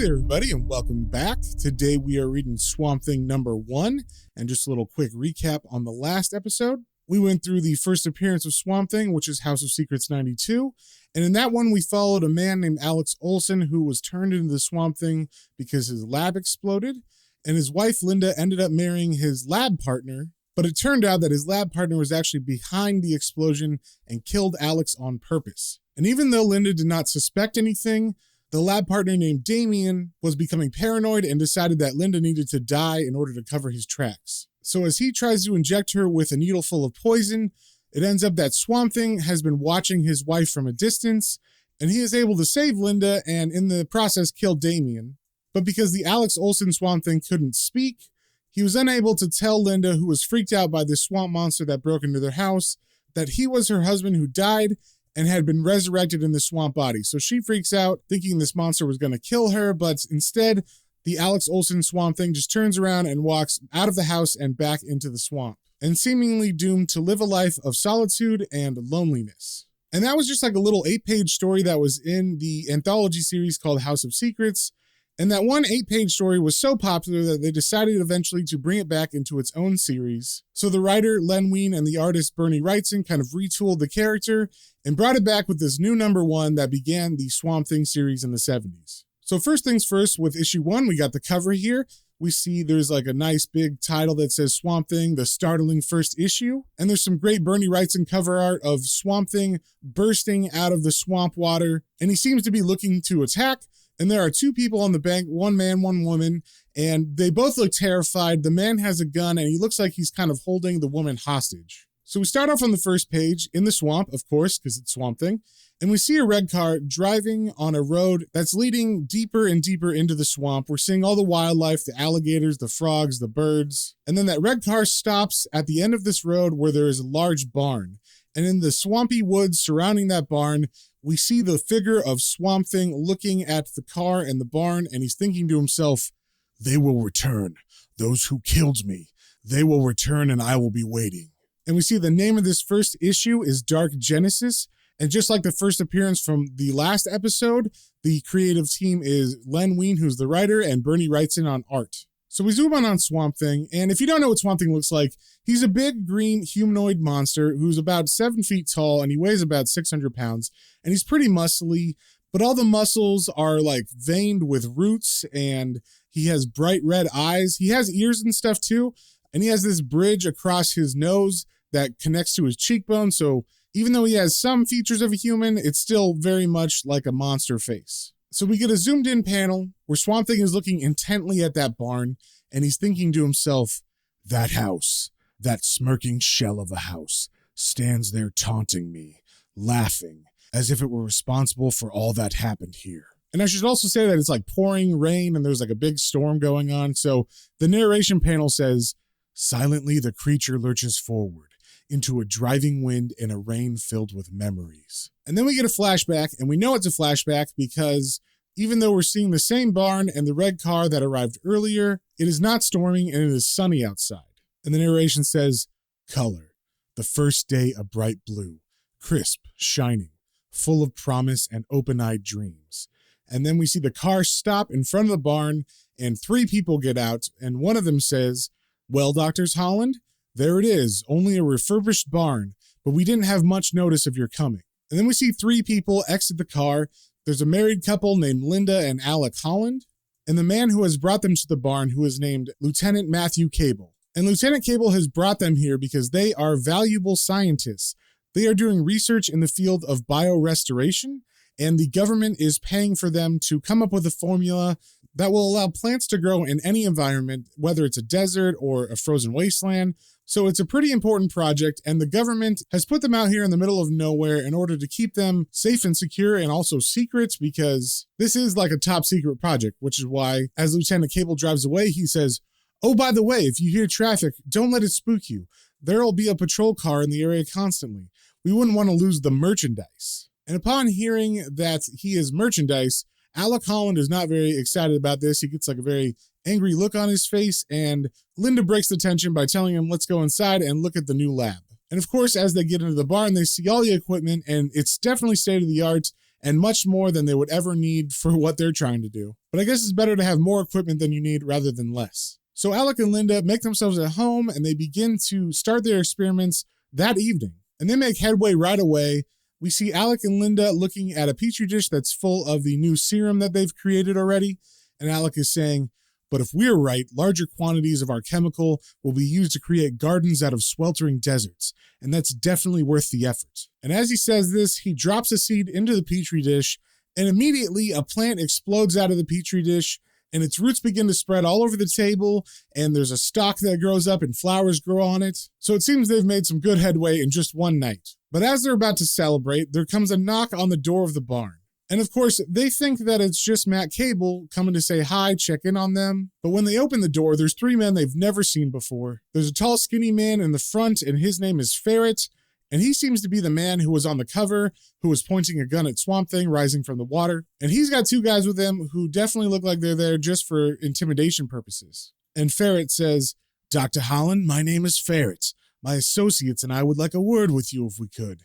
Hey there, everybody, and welcome back. Today we are reading Swamp Thing number 1, and just a little quick recap on the last episode. We went through the first appearance of Swamp Thing, which is House of Secrets 92, and in that one we followed a man named Alec Holland who was turned into the Swamp Thing because his lab exploded, and his wife Linda ended up marrying his lab partner, but it turned out that his lab partner was actually behind the explosion and killed Alex on purpose. And even though Linda did not suspect anything, the lab partner named Damien was becoming paranoid and decided that Linda needed to die in order to cover his tracks. So as he tries to inject her with a needle full of poison, it ends up that Swamp Thing has been watching his wife from a distance, and he is able to save Linda and in the process kill Damien. But because the Alec Holland Swamp Thing couldn't speak, he was unable to tell Linda, who was freaked out by this swamp monster that broke into their house, that he was her husband who died and had been resurrected in the swamp body. So she freaks out, thinking this monster was going to kill her, but instead, the Alec Holland Swamp Thing just turns around and walks out of the house and back into the swamp, and seemingly doomed to live a life of solitude and loneliness. And that was just like a little 8-page story that was in the anthology series called House of Secrets. And that one 8-page story was so popular that they decided eventually to bring it back into its own series. So the writer, Len Wein, and the artist, Bernie Wrightson, kind of retooled the character and brought it back with this new number 1 that began the Swamp Thing series in the 70s. So first things first, with issue 1, we got the cover here. We see there's like a nice big title that says Swamp Thing, the startling first issue. And there's some great Bernie Wrightson cover art of Swamp Thing bursting out of the swamp water. And he seems to be looking to attack. And there are 2 people on the bank, one man, one woman, and they both look terrified. The man has a gun, and he looks like he's kind of holding the woman hostage. So we start off on the first page in the swamp, of course, because it's Swamp Thing, and we see a red car driving on a road that's leading deeper and deeper into the swamp. We're seeing all the wildlife, the alligators, the frogs, the birds, and then that red car stops at the end of this road where there is a large barn. And in the swampy woods surrounding that barn, we see the figure of Swamp Thing looking at the car and the barn, and he's thinking to himself, "They will return. Those who killed me, they will return and I will be waiting." And we see the name of this first issue is Dark Genesis. And just like the first appearance from the last episode, the creative team is Len Wein, who's the writer, and Bernie Wrightson on art. So we zoom in on Swamp Thing, and if you don't know what Swamp Thing looks like, he's a big green humanoid monster who's about 7 feet tall, and he weighs about 600 pounds, and he's pretty muscly, but all the muscles are like veined with roots, and he has bright red eyes. He has ears and stuff too, and he has this bridge across his nose that connects to his cheekbone, so even though he has some features of a human, it's still very much like a monster face. So we get a zoomed in panel where Swamp Thing is looking intently at that barn, and he's thinking to himself, "That house, that smirking shell of a house, stands there taunting me, laughing, as if it were responsible for all that happened here." And I should also say that it's like pouring rain and there's like a big storm going on. So the narration panel says, "Silently the creature lurches forward into a driving wind and a rain filled with memories." And then we get a flashback, and we know it's a flashback because even though we're seeing the same barn and the red car that arrived earlier, it is not storming and it is sunny outside. And the narration says, "Color, the first day a bright blue, crisp, shining, full of promise and open-eyed dreams." And then we see the car stop in front of the barn and 3 people get out, and one of them says, "Well, Dr. Holland, there it is, only a refurbished barn, but we didn't have much notice of your coming." And then we see 3 people exit the car. There's a married couple named Linda and Alec Holland, and the man who has brought them to the barn, who is named Lieutenant Matthew Cable. And Lieutenant Cable has brought them here because they are valuable scientists. They are doing research in the field of biorestoration, and the government is paying for them to come up with a formula that will allow plants to grow in any environment, whether it's a desert or a frozen wasteland. So it's a pretty important project, and the government has put them out here in the middle of nowhere in order to keep them safe and secure and also secret, because this is like a top secret project, which is why as Lieutenant Cable drives away, he says, "Oh, by the way, if you hear traffic, don't let it spook you. There'll be a patrol car in the area constantly. We wouldn't want to lose the merchandise." And upon hearing that he is merchandise, Alec Holland is not very excited about this. He gets like a very angry look on his face, and Linda breaks the tension by telling him, "Let's go inside and look at the new lab." And of course, as they get into the barn, they see all the equipment, and it's definitely state of the art. and much more than they would ever need for what they're trying to do. But I guess it's better to have more equipment than you need rather than less. So Alec and Linda make themselves at home and they begin to start their experiments that evening. And they make headway right away. We see Alec and Linda looking at a petri dish that's full of the new serum that they've created already. And Alec is saying, but if we're right, larger quantities of our chemical will be used to create gardens out of sweltering deserts. And that's definitely worth the effort. And as he says this, he drops a seed into the petri dish, and immediately a plant explodes out of the petri dish, and its roots begin to spread all over the table, and there's a stalk that grows up and flowers grow on it. So it seems they've made some good headway in just one night. But as they're about to celebrate, there comes a knock on the door of the barn. And of course, they think that it's just Matt Cable coming to say hi, check in on them. But when they open the door, there's three men they've never seen before. There's a tall, skinny man in the front, and his name is Ferret. And he seems to be the man who was on the cover, who was pointing a gun at Swamp Thing rising from the water. And he's got two guys with him who definitely look like they're there just for intimidation purposes. And Ferret says, Dr. Holland, my name is Ferret. My associates and I would like a word with you if we could.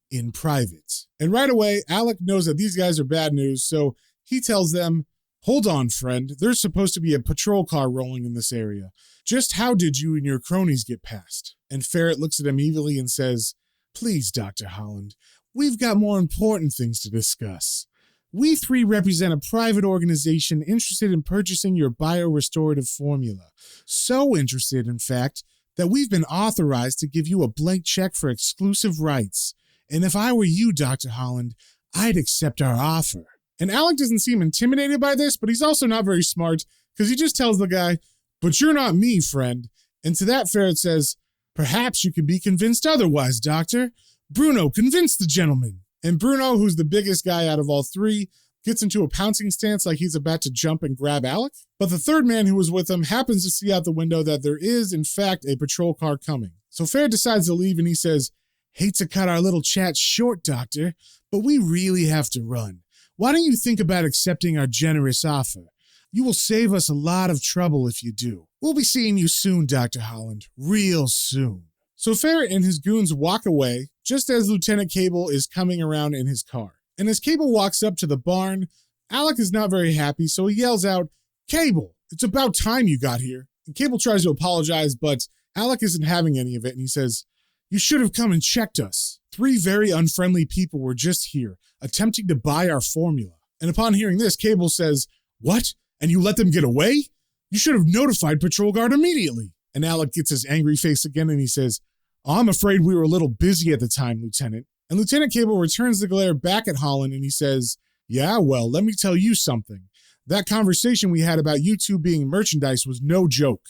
In private. And right away, Alec knows that these guys are bad news, so he tells them, hold on, friend, there's supposed to be a patrol car rolling in this area. Just how did you and your cronies get past? And Ferret looks at him evilly and says, please, Dr. Holland, we've got more important things to discuss. We three represent a private organization interested in purchasing your biorestorative formula. So interested, in fact, that we've been authorized to give you a blank check for exclusive rights. And if I were you, Dr. Holland, I'd accept our offer. And Alec doesn't seem intimidated by this, but he's also not very smart because he just tells the guy, but you're not me, friend. And to that, Ferret says, perhaps you can be convinced otherwise, Doctor. Bruno, convince the gentleman. And Bruno, who's the biggest guy out of all three, gets into a pouncing stance like he's about to jump and grab Alec. But the third man who was with him happens to see out the window that there is, in fact, a patrol car coming. So Ferret decides to leave and he says, hate to cut our little chat short, Doctor, but we really have to run. Why don't you think about accepting our generous offer? You will save us a lot of trouble if you do. We'll be seeing you soon, Dr. Holland, real soon. So Ferret and his goons walk away just as Lieutenant Cable is coming around in his car. And as Cable walks up to the barn, Alec is not very happy, so he yells out, Cable, it's about time you got here. And Cable tries to apologize, but Alec isn't having any of it, and he says, you should have come and checked us. Three very unfriendly people were just here, attempting to buy our formula. And upon hearing this, Cable says, what? And you let them get away? You should have notified Patrol Guard immediately. And Alec gets his angry face again and he says, I'm afraid we were a little busy at the time, Lieutenant. And Lieutenant Cable returns the glare back at Holland and he says, yeah, well, let me tell you something. That conversation we had about you two being merchandise was no joke.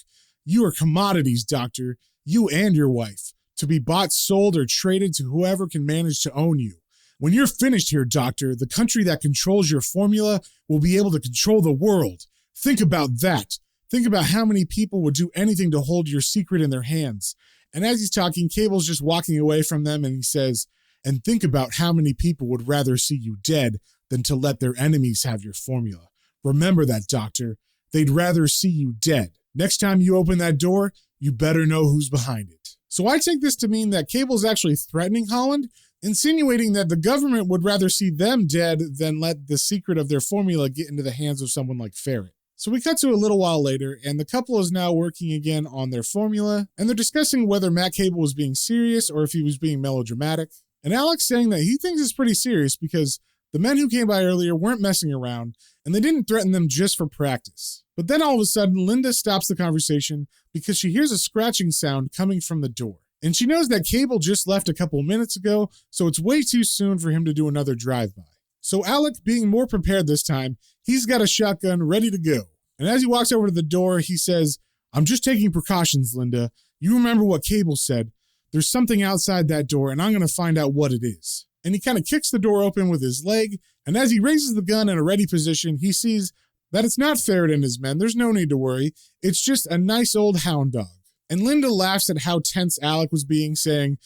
You are commodities, Doctor, you and your wife, to be bought, sold, or traded to whoever can manage to own you. When you're finished here, Doctor, the country that controls your formula will be able to control the world. Think about that. Think about how many people would do anything to hold your secret in their hands. And as he's talking, Cable's just walking away from them and he says, and think about how many people would rather see you dead than to let their enemies have your formula. Remember that, Doctor. They'd rather see you dead. Next time you open that door, you better know who's behind it. So I take this to mean that Cable's actually threatening Holland, insinuating that the government would rather see them dead than let the secret of their formula get into the hands of someone like Ferret. So we cut to a little while later, and the couple is now working again on their formula, and they're discussing whether Matt Cable was being serious or if he was being melodramatic. And Alec's saying that he thinks it's pretty serious because the men who came by earlier weren't messing around, and they didn't threaten them just for practice. But then all of a sudden, Linda stops the conversation because she hears a scratching sound coming from the door. And she knows that Cable just left a couple minutes ago, so it's way too soon for him to do another drive-by. So Alec, being more prepared this time, he's got a shotgun ready to go. And as he walks over to the door, he says, I'm just taking precautions, Linda. You remember what Cable said. There's something outside that door, and I'm going to find out what it is. And he kind of kicks the door open with his leg, and as he raises the gun in a ready position, he sees that it's not Ferret and his men. There's no need to worry. It's just a nice old hound dog. And Linda laughs at how tense Alec was being, saying,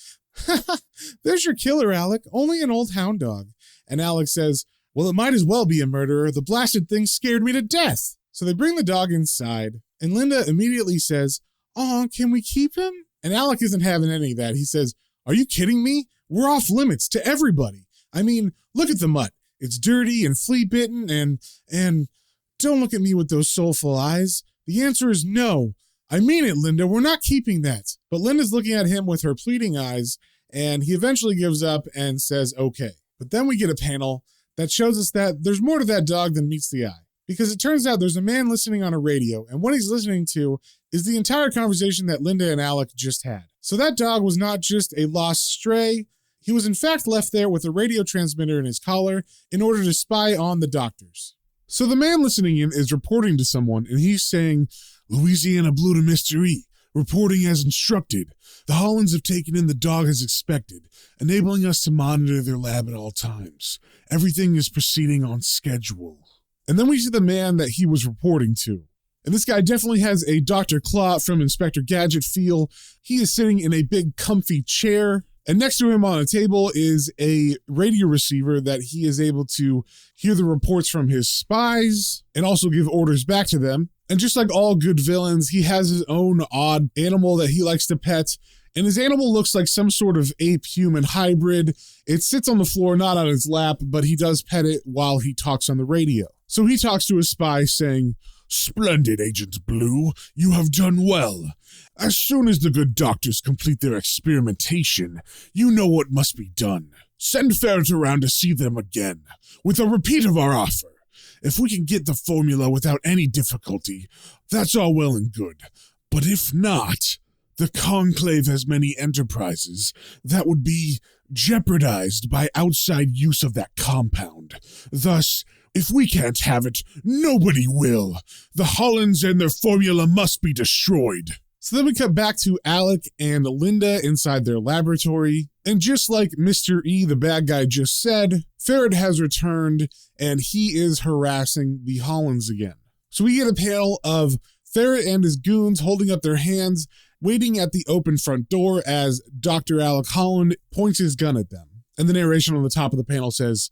there's your killer, Alec. Only an old hound dog. And Alec says, well, it might as well be a murderer. The blasted thing scared me to death. So they bring the dog inside, and Linda immediately says, aw, can we keep him? And Alec isn't having any of that. He says, are you kidding me? We're off limits to everybody. I mean, look at the mutt. It's dirty and flea-bitten and don't look at me with those soulful eyes. The answer is no. I mean it, Linda. We're not keeping that. But Linda's looking at him with her pleading eyes, and he eventually gives up and says, okay. But then we get a panel that shows us that there's more to that dog than meets the eye. Because it turns out there's a man listening on a radio, and what he's listening to is the entire conversation that Linda and Alec just had. So that dog was not just a lost stray. He was in fact left there with a radio transmitter in his collar in order to spy on the doctors. So the man listening in is reporting to someone, and he's saying, Louisiana Blue to Mr. E, reporting as instructed. The Hollands have taken in the dog as expected, enabling us to monitor their lab at all times. Everything is proceeding on schedule. And then we see the man that he was reporting to. And this guy definitely has a Dr. Claw from Inspector Gadget feel. He is sitting in a big comfy chair. And next to him on a table is a radio receiver that he is able to hear the reports from his spies and also give orders back to them. And just like all good villains, he has his own odd animal that he likes to pet. And his animal looks like some sort of ape-human hybrid. It sits on the floor, not on his lap, but he does pet it while he talks on the radio. So he talks to his spy saying, Splendid, Agent Blue. You have done well. As soon as the good doctors complete their experimentation, you know what must be done. Send Ferret around to see them again, with a repeat of our offer. If we can get the formula without any difficulty, that's all well and good. But if not, the Conclave has many enterprises that would be jeopardized by outside use of that compound. Thus, if we can't have it, nobody will. The Hollands and their formula must be destroyed. So then we cut back to Alec and Linda inside their laboratory. And just like Mr. E, the bad guy, just said, Ferret has returned and he is harassing the Hollands again. So we get a panel of Ferret and his goons holding up their hands, waiting at the open front door as Dr. Alec Holland points his gun at them. And the narration on the top of the panel says,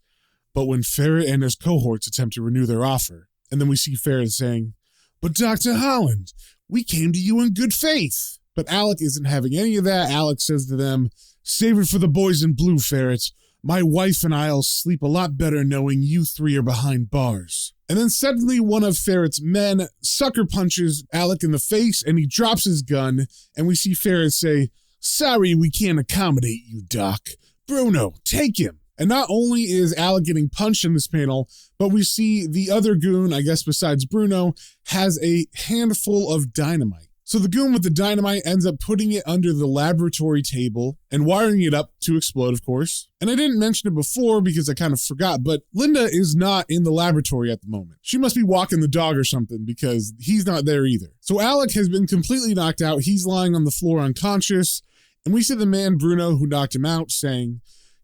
but when Ferret and his cohorts attempt to renew their offer, and then we see Ferret saying, but Dr. Holland, we came to you in good faith. But Alec isn't having any of that. Alec says to them, save it for the boys in blue, Ferret. My wife and I'll sleep a lot better knowing you three are behind bars. And then suddenly one of Ferret's men sucker punches Alec in the face and he drops his gun. And we see Ferret say, sorry, we can't accommodate you, Doc. Bruno, take him. And not only is Alec getting punched in this panel, but we see the other goon, I guess besides Bruno, has a handful of dynamite. So the goon with the dynamite ends up putting it under the laboratory table and wiring it up to explode, of course. And I didn't mention it before because I kind of forgot, but Linda is not in the laboratory at the moment. She must be walking the dog or something because he's not there either. So Alec has been completely knocked out. He's lying on the floor unconscious. And we see the man, Bruno, who knocked him out, saying,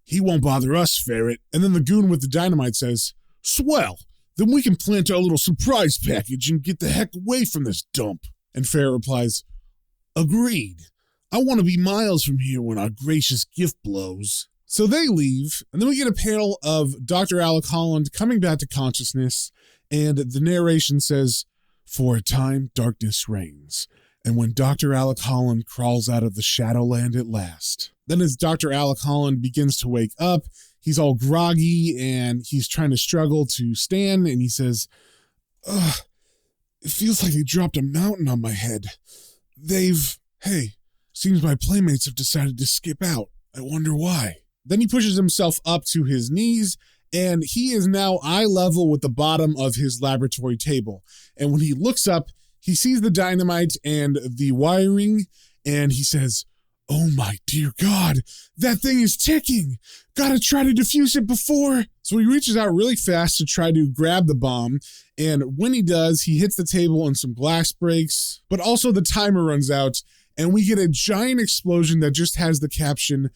he won't bother us, Ferret. And then the goon with the dynamite says, swell, then we can plant our little surprise package and get the heck away from this dump. And Ferret replies, agreed. I want to be miles from here when our gracious gift blows. So they leave, and then we get a panel of Dr. Alec Holland coming back to consciousness, and the narration says, for a time, darkness reigns. And when Dr. Alec Holland crawls out of the Shadowland at last. Then as Dr. Alec Holland begins to wake up, he's all groggy and he's trying to struggle to stand and he says, ugh, it feels like they dropped a mountain on my head. Seems my playmates have decided to skip out. I wonder why. Then he pushes himself up to his knees and he is now eye level with the bottom of his laboratory table. And when he looks up, he sees the dynamite and the wiring, and he says, oh my dear God, that thing is ticking. Gotta try to defuse it before. So he reaches out really fast to try to grab the bomb, and when he does, he hits the table and some glass breaks, but also the timer runs out, and we get a giant explosion that just has the caption,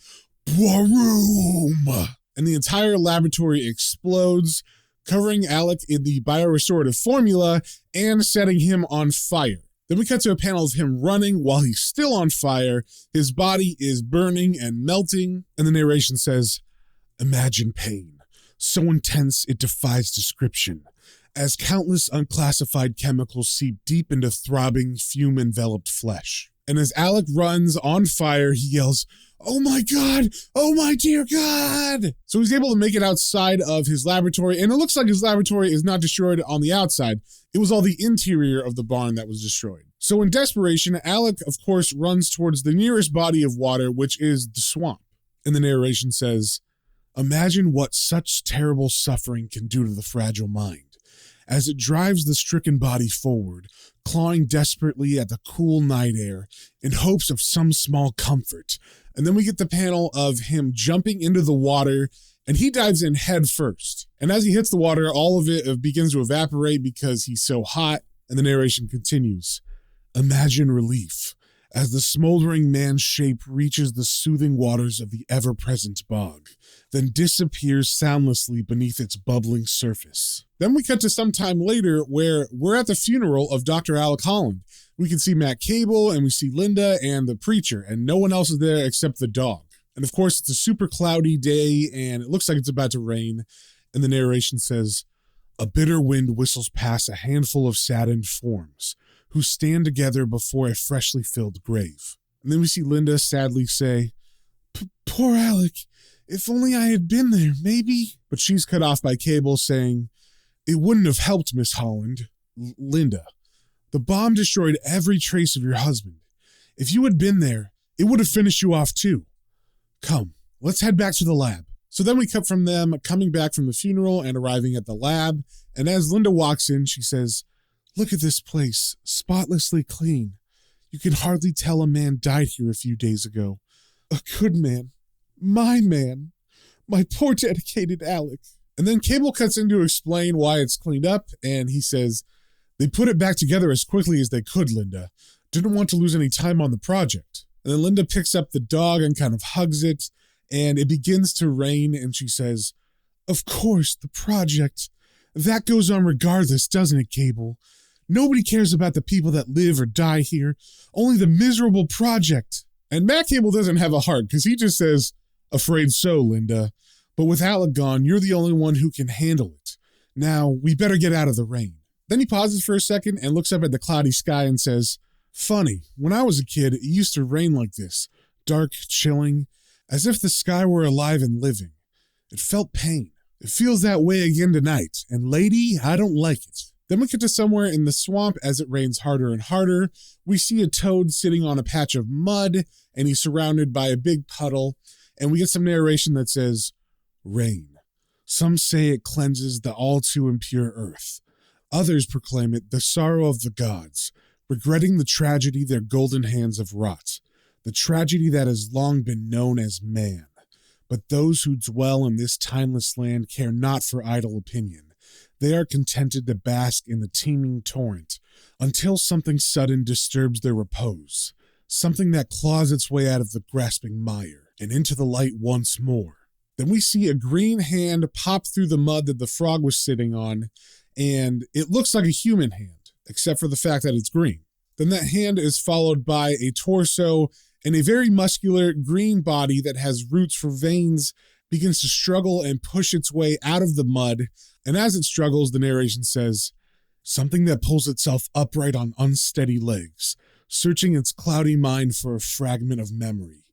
Bwaroom! And the entire laboratory explodes, covering Alec in the biorestorative formula and setting him on fire. Then we cut to a panel of him running while he's still on fire. His body is burning and melting. And the narration says, imagine pain, so intense it defies description, as countless unclassified chemicals seep deep into throbbing, fume-enveloped flesh. And as Alec runs on fire, he yells, "Oh my God! Oh my dear God!" So he's able to make it outside of his laboratory, and it looks like his laboratory is not destroyed on the outside. It was all the interior of the barn that was destroyed. So in desperation, Alec, of course, runs towards the nearest body of water, which is the swamp. And the narration says, "Imagine what such terrible suffering can do to the fragile mind. As it drives the stricken body forward, clawing desperately at the cool night air in hopes of some small comfort." And then we get the panel of him jumping into the water, and he dives in head first. And as he hits the water, all of it begins to evaporate because he's so hot. And the narration continues, "Imagine relief as the smoldering man's shape reaches the soothing waters of the ever-present bog, then disappears soundlessly beneath its bubbling surface." Then we cut to some time later where we're at the funeral of Dr. Alec Holland. We can see Matt Cable, and we see Linda and the preacher, and no one else is there except the dog. And of course, it's a super cloudy day, and it looks like it's about to rain. And the narration says, "A bitter wind whistles past a handful of saddened forms who stand together before a freshly filled grave." And then we see Linda sadly say, "Poor Alec, if only I had been there, maybe." But she's cut off by Cable saying, "It wouldn't have helped, Miss Holland. Linda, the bomb destroyed every trace of your husband. If you had been there, it would have finished you off too. Come, let's head back to the lab." So then we cut from them coming back from the funeral and arriving at the lab. And as Linda walks in, she says, "Look at this place, spotlessly clean. You can hardly tell a man died here a few days ago. A good man. My man. My poor dedicated Alec." And then Cable cuts in to explain why it's cleaned up, and he says, "They put it back together as quickly as they could, Linda. Didn't want to lose any time on the project." And then Linda picks up the dog and kind of hugs it, and it begins to rain, and she says, "Of course, the project. That goes on regardless, doesn't it, Cable? Nobody cares about the people that live or die here, only the miserable project." And Matt Cable doesn't have a heart, because he just says, "Afraid so, Linda. But with Alec gone, you're the only one who can handle it. Now, we better get out of the rain." Then he pauses for a second and looks up at the cloudy sky and says, "Funny, when I was a kid, it used to rain like this, dark, chilling, as if the sky were alive and living. It felt pain. It feels that way again tonight, and lady, I don't like it." Then we get to somewhere in the swamp as it rains harder and harder. We see a toad sitting on a patch of mud, and he's surrounded by a big puddle, and we get some narration that says, "Rain. Some say it cleanses the all too impure earth. Others proclaim it the sorrow of the gods, regretting the tragedy their golden hands have wrought, the tragedy that has long been known as man. But those who dwell in this timeless land care not for idle opinion. They are contented to bask in the teeming torrent until something sudden disturbs their repose, something that claws its way out of the grasping mire and into the light once more." Then we see a green hand pop through the mud that the frog was sitting on, and it looks like a human hand, except for the fact that it's green. Then that hand is followed by a torso, and a very muscular green body that has roots for veins begins to struggle and push its way out of the mud. And as it struggles, the narration says, "Something that pulls itself upright on unsteady legs, searching its cloudy mind for a fragment of memory,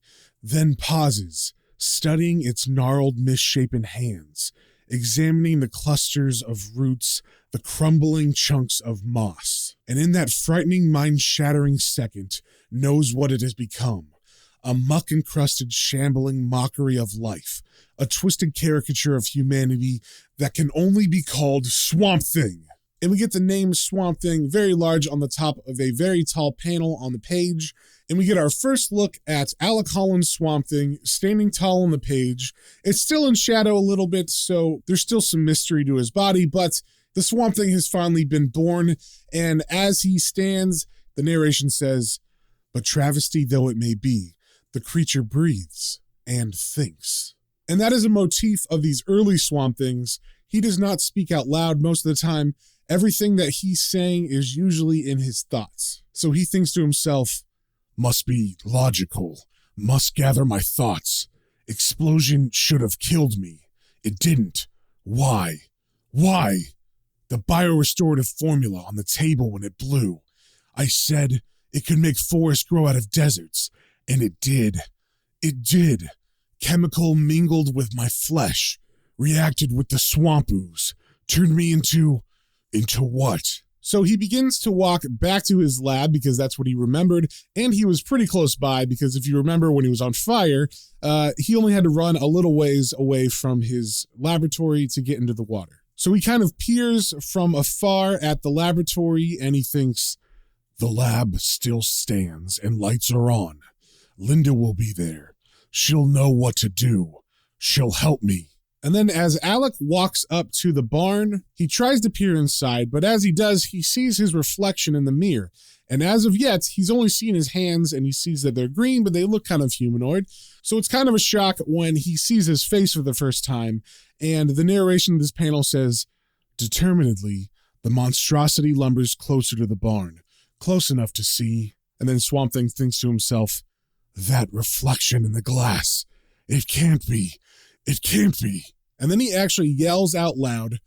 then pauses, studying its gnarled, misshapen hands, examining the clusters of roots, the crumbling chunks of moss, and in that frightening, mind-shattering second, knows what it has become, a muck-encrusted, shambling mockery of life, a twisted caricature of humanity that can only be called Swamp Thing." And we get the name Swamp Thing very large on the top of a very tall panel on the page. And we get our first look at Alec Holland's Swamp Thing standing tall on the page. It's still in shadow a little bit, so there's still some mystery to his body, but the Swamp Thing has finally been born. And as he stands, the narration says, "But travesty though it may be, the creature breathes and thinks." And that is a motif of these early Swamp Things. He does not speak out loud most of the time. Everything that he's saying is usually in his thoughts. So he thinks to himself, "Must be logical. Must gather my thoughts. Explosion should have killed me. It didn't. Why? Why? The biorestorative formula on the table when it blew. I said It could make forests grow out of deserts. And it did. It did. Chemical mingled with my flesh, reacted with the swamp ooze, turned me into what? So he begins to walk back to his lab because that's what he remembered, and he was pretty close by because if you remember when he was on fire, he only had to run a little ways away from his laboratory to get into the water. So he kind of peers from afar at the laboratory and he thinks, the lab still stands and lights are on. Linda will be there. She'll know what to do. She'll help me. And then as Alec walks up to the barn, he tries to peer inside, but as he does, he sees his reflection in the mirror. And as of yet, he's only seen his hands and he sees that they're green, but they look kind of humanoid. So it's kind of a shock when he sees his face for the first time. And the narration of this panel says, determinedly, the monstrosity lumbers closer to the barn, close enough to see. And then Swamp Thing thinks to himself, that reflection in the glass, it can't be. It can't be. And then he actually yells out loud,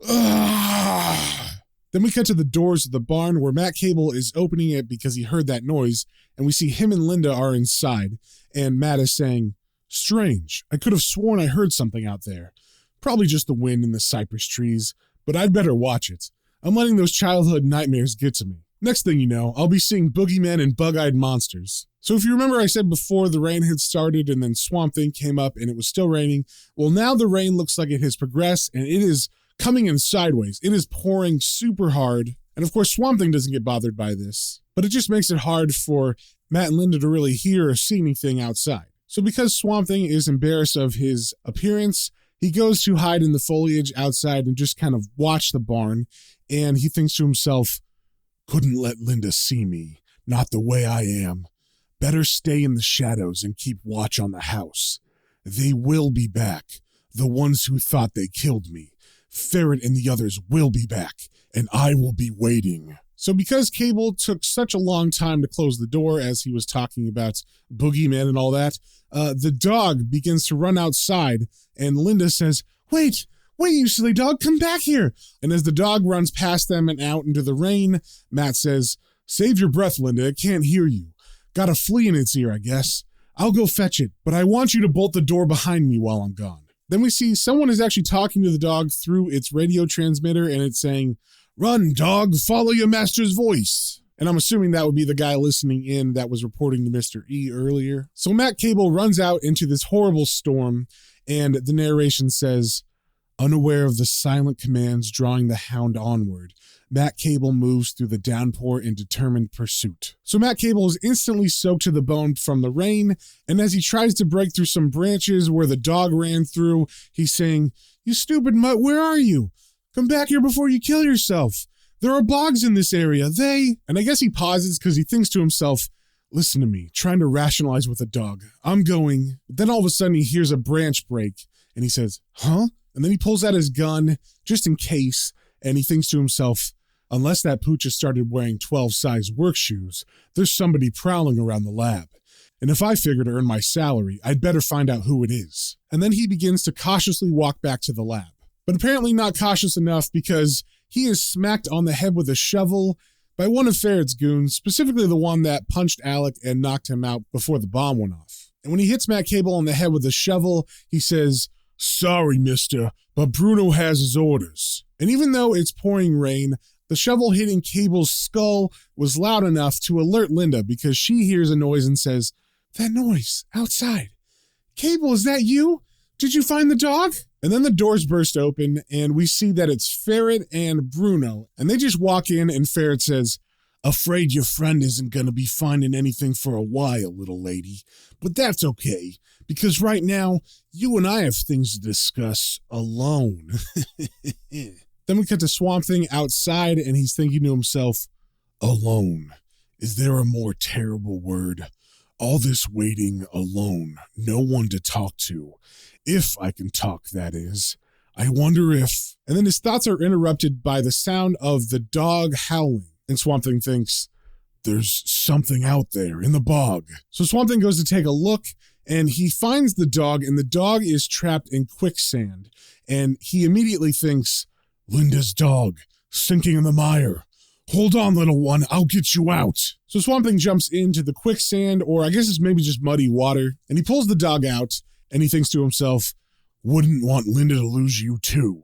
"Ah!" Then we cut to the doors of the barn where Matt Cable is opening it because he heard that noise, and we see him and Linda are inside, and Matt is saying, strange, I could have sworn I heard something out there. Probably just the wind in the cypress trees, but I'd better watch it. I'm letting those childhood nightmares get to me. Next thing you know, I'll be seeing boogeymen and bug-eyed monsters. So if you remember, I said before the rain had started and then Swamp Thing came up and it was still raining. Well, now the rain looks like it has progressed and it is coming in sideways. It is pouring super hard. And of course, Swamp Thing doesn't get bothered by this, but it just makes it hard for Matt and Linda to really hear or see anything outside. So because Swamp Thing is embarrassed of his appearance, he goes to hide in the foliage outside and just kind of watch the barn. And he thinks to himself, couldn't let Linda see me, not the way I am. Better stay in the shadows and keep watch on the house. They will be back, the ones who thought they killed me. Ferret and the others will be back, and I will be waiting. So because Cable took such a long time to close the door as he was talking about boogeyman and all that, the dog begins to run outside, and Linda says, Wait, you silly dog, come back here. And as the dog runs past them and out into the rain, Matt says, save your breath, Linda, it can't hear you. Got a flea in its ear, I guess. I'll go fetch it, but I want you to bolt the door behind me while I'm gone. Then we see someone is actually talking to the dog through its radio transmitter, and it's saying, run, dog, follow your master's voice. And I'm assuming that would be the guy listening in that was reporting to Mr. E earlier. So Matt Cable runs out into this horrible storm, and the narration says, unaware of the silent commands drawing the hound onward, Matt Cable moves through the downpour in determined pursuit. So Matt Cable is instantly soaked to the bone from the rain, and as he tries to break through some branches where the dog ran through, he's saying, you stupid mutt, where are you? Come back here before you kill yourself. There are bogs in this area. And I guess he pauses because he thinks to himself, listen to me, trying to rationalize with the dog. I'm going. But then all of a sudden he hears a branch break, and he says, huh? And then he pulls out his gun, just in case, and he thinks to himself, unless that pooch has started wearing 12-size work shoes, there's somebody prowling around the lab. And if I figure to earn my salary, I'd better find out who it is. And then he begins to cautiously walk back to the lab. But apparently not cautious enough because he is smacked on the head with a shovel by one of Ferret's goons, specifically the one that punched Alec and knocked him out before the bomb went off. And when he hits Matt Cable on the head with a shovel, he says, sorry, mister, but Bruno has his orders. And even though it's pouring rain, the shovel hitting Cable's skull was loud enough to alert Linda because she hears a noise and says, that noise, outside. Cable, is that you? Did you find the dog? And then the doors burst open and we see that it's Ferret and Bruno. And they just walk in and Ferret says, afraid your friend isn't going to be finding anything for a while, little lady. But that's okay, because right now, you and I have things to discuss alone. Then we cut to Swamp Thing outside, and he's thinking to himself, alone. Is there a more terrible word? All this waiting alone, no one to talk to. If I can talk, that is. I wonder if... And then his thoughts are interrupted by the sound of the dog howling. And Swamp Thing thinks, there's something out there in the bog. So Swamp Thing goes to take a look, and he finds the dog, and the dog is trapped in quicksand. And he immediately thinks, Linda's dog, sinking in the mire. Hold on, little one, I'll get you out. So Swamp Thing jumps into the quicksand, or I guess it's maybe just muddy water, and he pulls the dog out, and he thinks to himself, wouldn't want Linda to lose you too.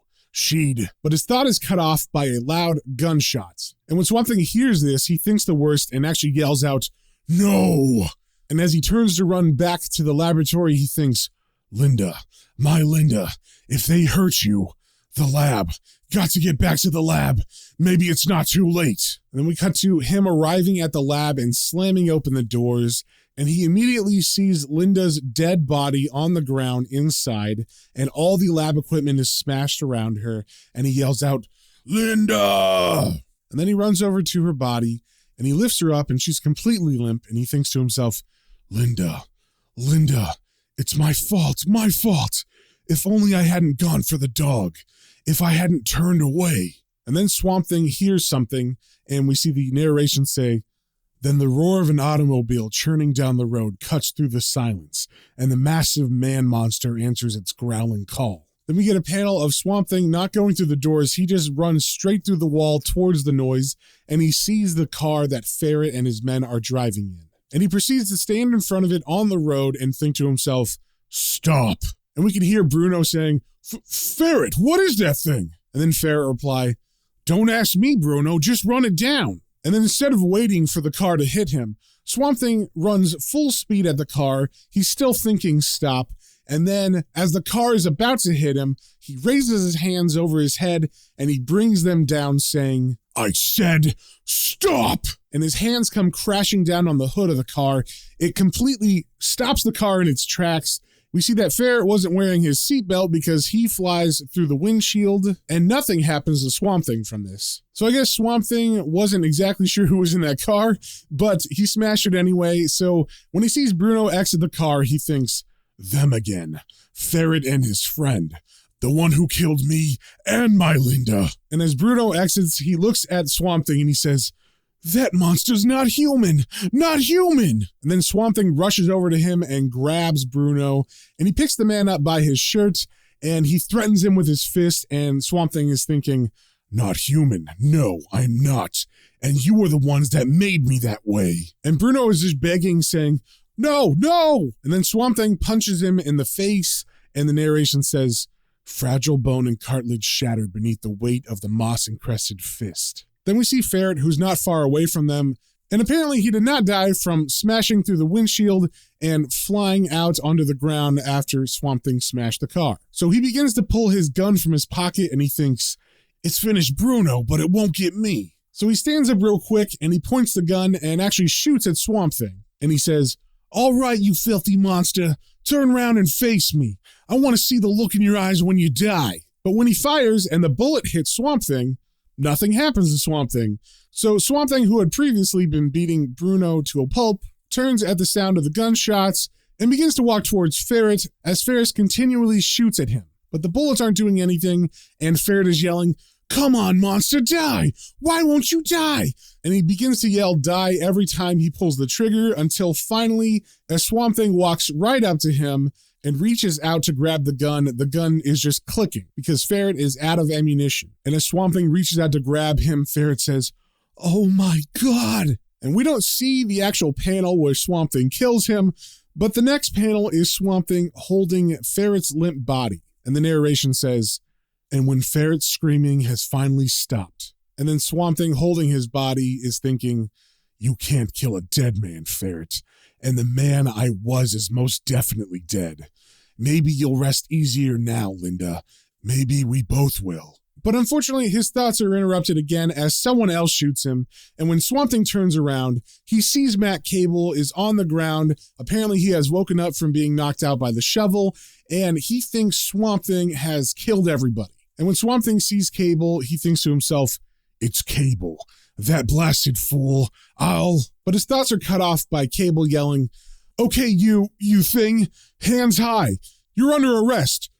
But his thought is cut off by a loud gunshot. And when Swamp Thing hears this, he thinks the worst and actually yells out, no! And as he turns to run back to the laboratory, he thinks, Linda, my Linda, if they hurt you, the lab, got to get back to the lab. Maybe it's not too late. And then we cut to him arriving at the lab and slamming open the doors, and he immediately sees Linda's dead body on the ground inside, and all the lab equipment is smashed around her, and he yells out, Linda! And then he runs over to her body, and he lifts her up, and she's completely limp, and he thinks to himself, Linda, it's my fault. If only I hadn't gone for the dog. If I hadn't turned away. And then Swamp Thing hears something, and we see the narration say, then the roar of an automobile churning down the road cuts through the silence, and the massive man monster answers its growling call. Then we get a panel of Swamp Thing not going through the doors. He just runs straight through the wall towards the noise, and he sees the car that Ferret and his men are driving in. And he proceeds to stand in front of it on the road and think to himself, stop. And we can hear Bruno saying, Ferret, what is that thing? And then Ferret reply, don't ask me, Bruno, just run it down. And then instead of waiting for the car to hit him, Swamp Thing runs full speed at the car. He's still thinking stop. And then as the car is about to hit him, he raises his hands over his head and he brings them down saying, I said, stop! And his hands come crashing down on the hood of the car. It completely stops the car in its tracks. We see that Ferret wasn't wearing his seatbelt because he flies through the windshield, and nothing happens to Swamp Thing from this. So I guess Swamp Thing wasn't exactly sure who was in that car, but he smashed it anyway. So when he sees Bruno exit the car, he thinks, them again. Ferret and his friend. The one who killed me and my Linda. And as Bruno exits, he looks at Swamp Thing and he says, that monster's not human! Not human! And then Swamp Thing rushes over to him and grabs Bruno, and he picks the man up by his shirt, and he threatens him with his fist, and Swamp Thing is thinking, not human. No, I'm not. And you were the ones that made me that way. And Bruno is just begging, saying, no! And then Swamp Thing punches him in the face, and the narration says, fragile bone and cartilage shattered beneath the weight of the moss-encrusted fist. Then we see Ferret, who's not far away from them, and apparently he did not die from smashing through the windshield and flying out onto the ground after Swamp Thing smashed the car. So he begins to pull his gun from his pocket and he thinks, it's finished Bruno, but it won't get me. So he stands up real quick and he points the gun and actually shoots at Swamp Thing. And he says, all right, you filthy monster, turn around and face me. I want to see the look in your eyes when you die. But when he fires and the bullet hits Swamp Thing, nothing happens to Swamp Thing. So Swamp Thing, who had previously been beating Bruno to a pulp, turns at the sound of the gunshots and begins to walk towards Ferret as Ferret continually shoots at him. But the bullets aren't doing anything, and Ferret is yelling, come on, monster, die! Why won't you die? And he begins to yell die every time he pulls the trigger until finally, as Swamp Thing walks right up to him and reaches out to grab the gun is just clicking because Ferret is out of ammunition. And as Swamp Thing reaches out to grab him, Ferret says, oh my God. And we don't see the actual panel where Swamp Thing kills him, but the next panel is Swamp Thing holding Ferret's limp body. And the narration says, and when Ferret's screaming has finally stopped. And then Swamp Thing holding his body is thinking, you can't kill a dead man, Ferret. And the man I was is most definitely dead. Maybe you'll rest easier now, Linda. Maybe we both will. But unfortunately, his thoughts are interrupted again as someone else shoots him. And when Swamp Thing turns around, he sees Matt Cable is on the ground. Apparently, he has woken up from being knocked out by the shovel, and he thinks Swamp Thing has killed everybody. And when Swamp Thing sees Cable, he thinks to himself, it's Cable. That blasted fool. But his thoughts are cut off by Cable yelling, okay, you thing, hands high. You're under arrest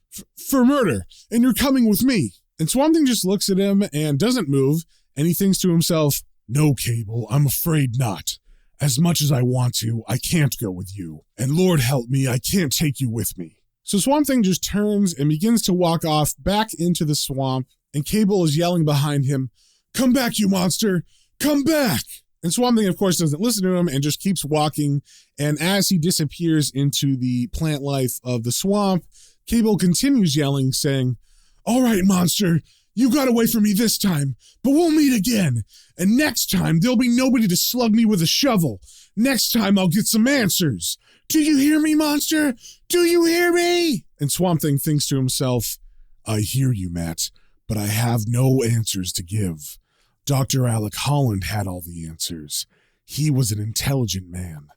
for murder, and you're coming with me. And Swamp Thing just looks at him and doesn't move, and he thinks to himself, no, Cable, I'm afraid not. As much as I want to, I can't go with you. And Lord help me, I can't take you with me. So Swamp Thing just turns and begins to walk off back into the swamp, and Cable is yelling behind him, come back, you monster! come back. And Swamp Thing, of course, doesn't listen to him and just keeps walking. And as he disappears into the plant life of the swamp, Cable continues yelling, saying, all right, monster, you got away from me this time, but we'll meet again. And next time, there'll be nobody to slug me with a shovel. Next time, I'll get some answers. Do you hear me, monster? Do you hear me? And Swamp Thing thinks to himself, I hear you, Matt, but I have no answers to give. Dr. Alec Holland had all the answers. He was an intelligent man,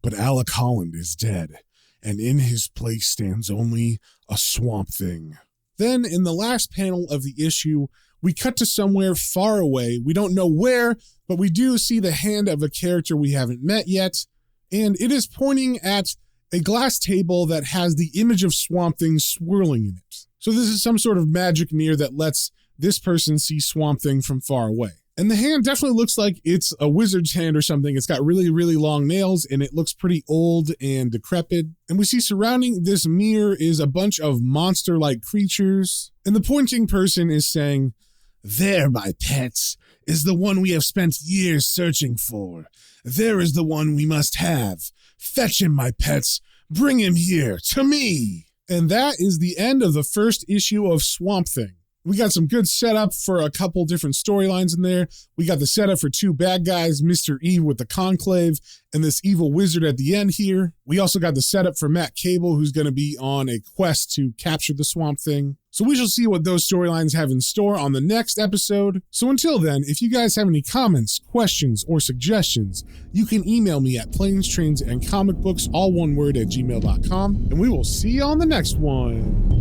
but Alec Holland is dead, and in his place stands only a Swamp Thing. Then, in the last panel of the issue, we cut to somewhere far away. We don't know where, but we do see the hand of a character we haven't met yet, and it is pointing at a glass table that has the image of Swamp Thing swirling in it. So this is some sort of magic mirror that lets this person see Swamp Thing from far away. And the hand definitely looks like it's a wizard's hand or something. It's got really, really long nails, and it looks pretty old and decrepit. And we see surrounding this mirror is a bunch of monster-like creatures. And the pointing person is saying, there, my pets, is the one we have spent years searching for. There is the one we must have. Fetch him, my pets. Bring him here, to me. And that is the end of the first issue of Swamp Thing. We got some good setup for a couple different storylines in there. We got the setup for two bad guys, Mr. E with the Conclave, and this evil wizard at the end here. We also got the setup for Matt Cable, who's going to be on a quest to capture the Swamp Thing. So we shall see what those storylines have in store on the next episode. So until then, if you guys have any comments, questions, or suggestions, you can email me at planes, trains, and comic books, all one word, @gmail.com, and we will see you on the next one.